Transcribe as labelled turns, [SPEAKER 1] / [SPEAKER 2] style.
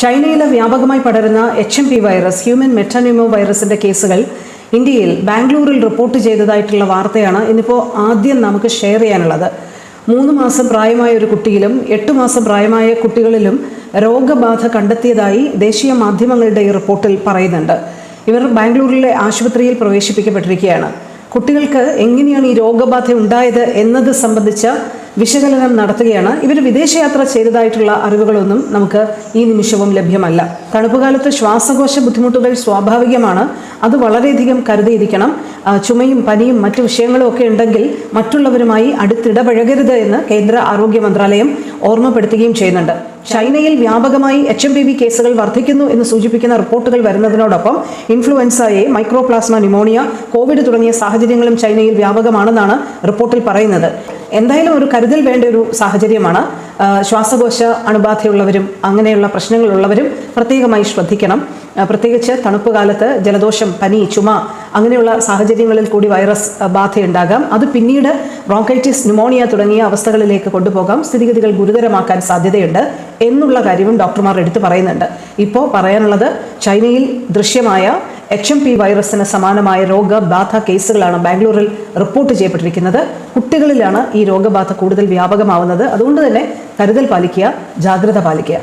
[SPEAKER 1] ചൈനയിൽ വ്യാപകമായി പടരുന്ന HMP വൈറസ് ഹ്യൂമൻ മെറ്റാന്യൂമോ വൈറസിന്റെ കേസുകൾ ഇന്ത്യയിൽ ബാംഗ്ലൂരിൽ റിപ്പോർട്ട് ചെയ്തതായിട്ടുള്ള വാർത്തയാണ് ഇന്നിപ്പോൾ ആദ്യം നമുക്ക് ഷെയർ ചെയ്യാനുള്ളത്. 3 മാസം പ്രായമായ ഒരു കുട്ടിയിലും 8 മാസം പ്രായമായ കുട്ടികളിലും രോഗബാധ കണ്ടെത്തിയതായി ദേശീയ മാധ്യമങ്ങളുടെ ഈ റിപ്പോർട്ടിൽ പറയുന്നുണ്ട്. ഇവർ ബാംഗ്ലൂരിലെ ആശുപത്രിയിൽ പ്രവേശിപ്പിക്കപ്പെട്ടിരിക്കുകയാണ്. കുട്ടികൾക്ക് എങ്ങനെയാണ് ഈ രോഗബാധ ഉണ്ടായത് എന്നത് സംബന്ധിച്ച വിശകലനം നടത്തുകയാണ്. ഇവർ വിദേശയാത്ര ചെയ്തതായിട്ടുള്ള അറിവുകളൊന്നും നമുക്ക് ഈ നിമിഷവും ലഭ്യമല്ല. തണുപ്പുകാലത്ത് ശ്വാസകോശ ബുദ്ധിമുട്ടുകൾ സ്വാഭാവികമാണ്. അത് വളരെയധികം കരുതിയിരിക്കണം. ചുമയും പനിയും മറ്റു വിഷയങ്ങളും ഒക്കെ ഉണ്ടെങ്കിൽ മറ്റുള്ളവരുമായി അടുത്തിടപഴകരുത് എന്ന് കേന്ദ്ര ആരോഗ്യ മന്ത്രാലയം ഓർമ്മപ്പെടുത്തുകയും ചെയ്യുന്നുണ്ട്. ചൈനയിൽ വ്യാപകമായി HMPV കേസുകൾ വർദ്ധിക്കുന്നു എന്ന് സൂചിപ്പിക്കുന്ന റിപ്പോർട്ടുകൾ വരുന്നതിനോടൊപ്പം influenza A, mycoplasma pneumonia, Covid തുടങ്ങിയ സാഹചര്യങ്ങളും ചൈനയിൽ വ്യാപകമാണെന്നാണ് റിപ്പോർട്ടിൽ പറയുന്നത്. എന്തായാലും ഒരു കരുതൽ വേണ്ട ഒരു സാഹചര്യമാണ്. ശ്വാസകോശ അണുബാധയുള്ളവരും അങ്ങനെയുള്ള പ്രശ്നങ്ങളുള്ളവരും പ്രത്യേകമായി ശ്രദ്ധിക്കണം. പ്രത്യേകിച്ച് തണുപ്പ് കാലത്ത് ജലദോഷം, പനി, ചുമ അങ്ങനെയുള്ള സാഹചര്യങ്ങളിൽ കൂടി വൈറസ് ബാധയുണ്ടാകാം. അത് പിന്നീട് ബ്രോങ്കൈറ്റിസ്, ന്യൂമോണിയ തുടങ്ങിയ അവസ്ഥകളിലേക്ക് കൊണ്ടുപോകാം, സ്ഥിതിഗതികൾ ഗുരുതരമാക്കാൻ സാധ്യതയുണ്ട് എന്നുള്ള കാര്യവും ഡോക്ടർമാർ എടുത്തു പറയുന്നുണ്ട്. ഇപ്പോൾ പറയാനുള്ളത് ചൈനയിൽ ദൃശ്യമായ HMP വൈറസിന് സമാനമായ രോഗബാധ കേസുകളാണ് ബാംഗ്ലൂരിൽ റിപ്പോർട്ട് ചെയ്യപ്പെട്ടിരിക്കുന്നത്. കുട്ടികളിലാണ് ഈ രോഗബാധ കൂടുതൽ വ്യാപകമാവുന്നത്. അതുകൊണ്ട് തന്നെ കരുതൽ പാലിക്കുക, ജാഗ്രത പാലിക്കുക.